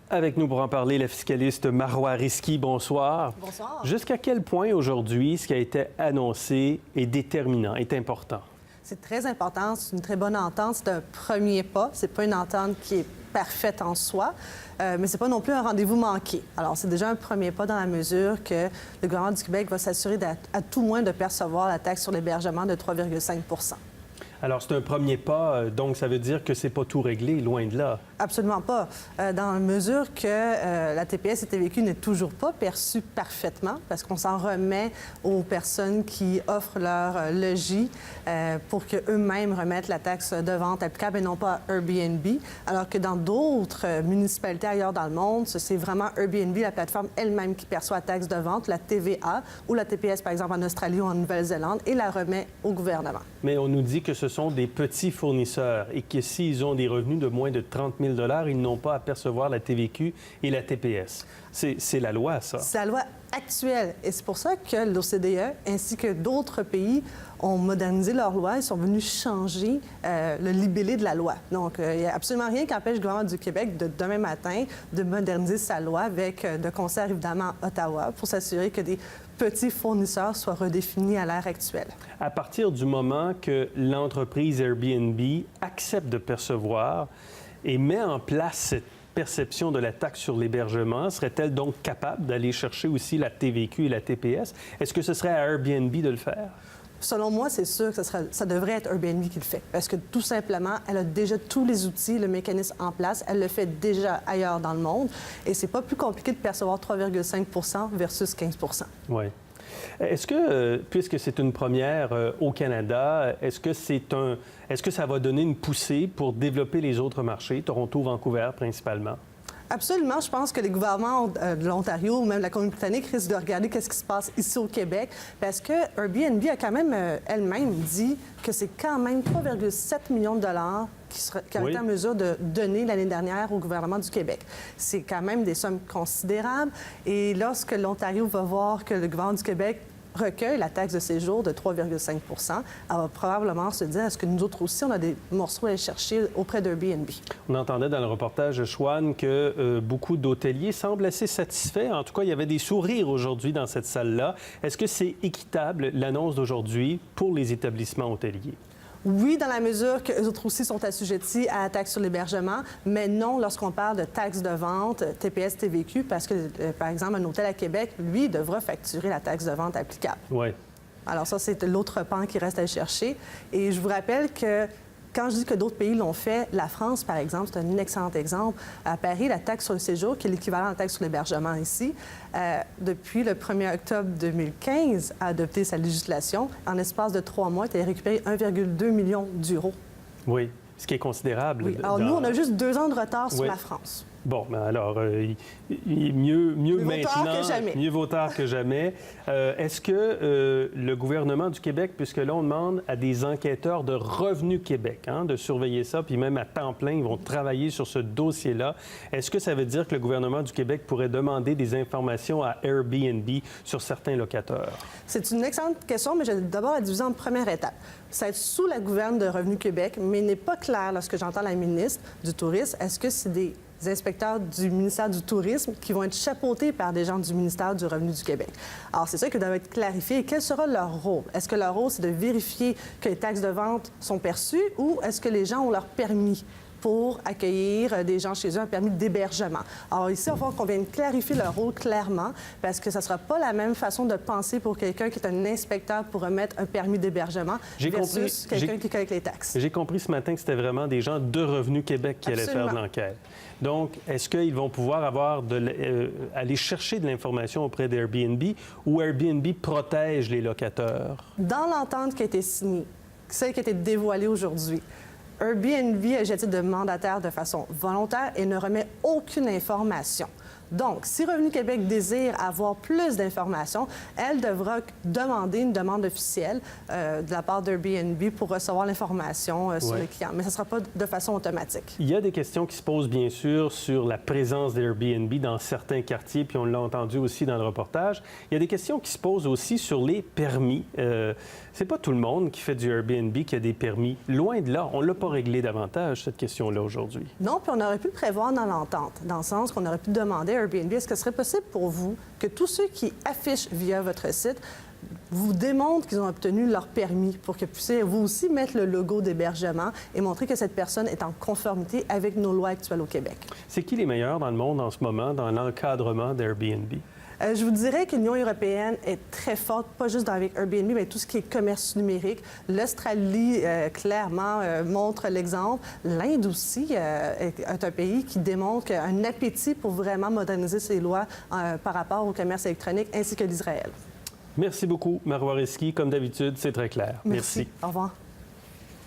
Avec nous pour en parler, la fiscaliste Marois Risky. Bonsoir. Bonsoir. Jusqu'à quel point aujourd'hui ce qui a été annoncé est déterminant, est important? C'est très important, c'est une très bonne entente, c'est un premier pas. C'est pas une entente qui est parfaite en soi, mais c'est pas non plus un rendez-vous manqué. Alors, c'est déjà un premier pas dans la mesure que le gouvernement du Québec va s'assurer à tout moins de percevoir la taxe sur l'hébergement de 3,5 %. Alors, c'est un premier pas, donc ça veut dire que c'est pas tout réglé, loin de là. Absolument pas. Dans la mesure que la TPS et TVQ n'est toujours pas perçue parfaitement, parce qu'on s'en remet aux personnes qui offrent leur logis pour qu'eux-mêmes remettent la taxe de vente applicable et non pas à Airbnb, alors que dans d'autres municipalités ailleurs dans le monde, c'est vraiment Airbnb, la plateforme elle-même, qui perçoit la taxe de vente, la TVA ou la TPS, par exemple, en Australie ou en Nouvelle-Zélande, et la remet au gouvernement. Mais on nous dit que ce sont des petits fournisseurs et que s'ils ont des revenus de moins de 30 000 ils n'ont pas à percevoir la TVQ et la TPS. C'est la loi, ça. C'est la loi actuelle. Et c'est pour ça que l'OCDE, ainsi que d'autres pays, ont modernisé leur loi et sont venus changer le libellé de la loi. Donc, il n'y a absolument rien qui empêche le gouvernement du Québec de demain matin de moderniser sa loi avec de concert, évidemment, à Ottawa, pour s'assurer que des petits fournisseurs soient redéfinis à l'ère actuelle. À partir du moment que l'entreprise Airbnb accepte de percevoir et met en place cette perception de la taxe sur l'hébergement, serait-elle donc capable d'aller chercher aussi la TVQ et la TPS? Est-ce que ce serait à Airbnb de le faire? Selon moi, c'est sûr que ça devrait être Airbnb qui le fait. Parce que tout simplement, elle a déjà tous les outils, le mécanisme en place. Elle le fait déjà ailleurs dans le monde. Et c'est pas plus compliqué de percevoir 3,5 % versus 15 %. Oui. Est-ce que, puisque c'est une première au Canada, est-ce que ça va donner une poussée pour développer les autres marchés, Toronto, Vancouver principalement? Absolument. Je pense que les gouvernements de l'Ontario ou même de la Colombie-Britannique risquent de regarder qu'est-ce qui se passe ici au Québec, parce que Airbnb a quand même elle-même dit que c'est quand même 3,7 millions de dollars qui ont été en mesure de donner l'année dernière au gouvernement du Québec. C'est quand même des sommes considérables. Et lorsque l'Ontario va voir que le gouvernement du Québec recueille la taxe de séjour de 3,5 %, elle va probablement se dire, est-ce que nous autres aussi, on a des morceaux à aller chercher auprès d'Airbnb? On entendait dans le reportage de Chouane que beaucoup d'hôteliers semblent assez satisfaits. En tout cas, il y avait des sourires aujourd'hui dans cette salle-là. Est-ce que c'est équitable, l'annonce d'aujourd'hui, pour les établissements hôteliers? Oui, dans la mesure qu'eux autres aussi sont assujettis à la taxe sur l'hébergement, mais non lorsqu'on parle de taxe de vente, TPS, TVQ, parce que, par exemple, un hôtel à Québec, lui, devra facturer la taxe de vente applicable. Oui. Alors ça, c'est l'autre pan qui reste à chercher. Et je vous rappelle que quand je dis que d'autres pays l'ont fait, la France, par exemple, c'est un excellent exemple. À Paris, la taxe sur le séjour, qui est l'équivalent à la taxe sur l'hébergement ici, depuis le 1er octobre 2015, a adopté sa législation. En espace de 3 mois, elle a récupéré 1,2 million d'euros. Oui, ce qui est considérable. Oui. Alors nous, on a juste 2 ans de retard sur la France. Bon, mais alors, mieux maintenant, que jamais. Mieux vaut tard que jamais. Est-ce que le gouvernement du Québec, puisque là, on demande à des enquêteurs de Revenu Québec de surveiller ça, puis même à temps plein, ils vont travailler sur ce dossier-là, est-ce que ça veut dire que le gouvernement du Québec pourrait demander des informations à Airbnb sur certains locateurs? C'est une excellente question, mais je vais d'abord la diviser en première étape. Ça va être sous la gouverne de Revenu Québec, mais il n'est pas clair, lorsque j'entends la ministre du Tourisme, est-ce que c'est des inspecteurs du ministère du Tourisme qui vont être chapeautés par des gens du ministère du Revenu du Québec. Alors, c'est ça qui doit être clarifié. Quel sera leur rôle? Est-ce que leur rôle, c'est de vérifier que les taxes de vente sont perçues ou est-ce que les gens ont leur permis pour accueillir des gens chez eux, un permis d'hébergement? Alors ici, il faut qu'on vienne clarifier leur rôle clairement parce que ça ne sera pas la même façon de penser pour quelqu'un qui est un inspecteur pour remettre un permis d'hébergement versus quelqu'un qui collecte les taxes. J'ai compris ce matin que c'était vraiment des gens de Revenu Québec qui allaient faire de l'enquête. Donc, est-ce qu'ils vont pouvoir aller chercher de l'information auprès d'Airbnb ou Airbnb protège les locataires? Dans l'entente qui a été signée, celle qui a été dévoilée aujourd'hui, Airbnb a jeté de mandataire de façon volontaire et ne remet aucune information. Donc, si Revenu Québec désire avoir plus d'informations, elle devra demander une demande officielle de la part d'Airbnb pour recevoir l'information sur les clients. Mais ce ne sera pas de façon automatique. Il y a des questions qui se posent, bien sûr, sur la présence d'Airbnb dans certains quartiers, puis on l'a entendu aussi dans le reportage. Il y a des questions qui se posent aussi sur les permis. C'est pas tout le monde qui fait du Airbnb qui a des permis. Loin de là, on ne l'a pas réglé davantage, cette question-là, aujourd'hui. Non, puis on aurait pu le prévoir dans l'entente, dans le sens qu'on aurait pu demander à Airbnb, est-ce que ce serait possible pour vous que tous ceux qui affichent via votre site vous démontrent qu'ils ont obtenu leur permis pour que vous puissiez vous aussi mettre le logo d'hébergement et montrer que cette personne est en conformité avec nos lois actuelles au Québec. C'est qui les meilleurs dans le monde en ce moment dans l'encadrement d'Airbnb? Je vous dirais que l'Union européenne est très forte, pas juste avec Airbnb, mais tout ce qui est commerce numérique. L'Australie, clairement, montre l'exemple. L'Inde aussi est un pays qui démontre un appétit pour vraiment moderniser ses lois par rapport au commerce électronique, ainsi que l'Israël. Merci beaucoup, Marois Risky. Comme d'habitude, c'est très clair. Merci. Au revoir.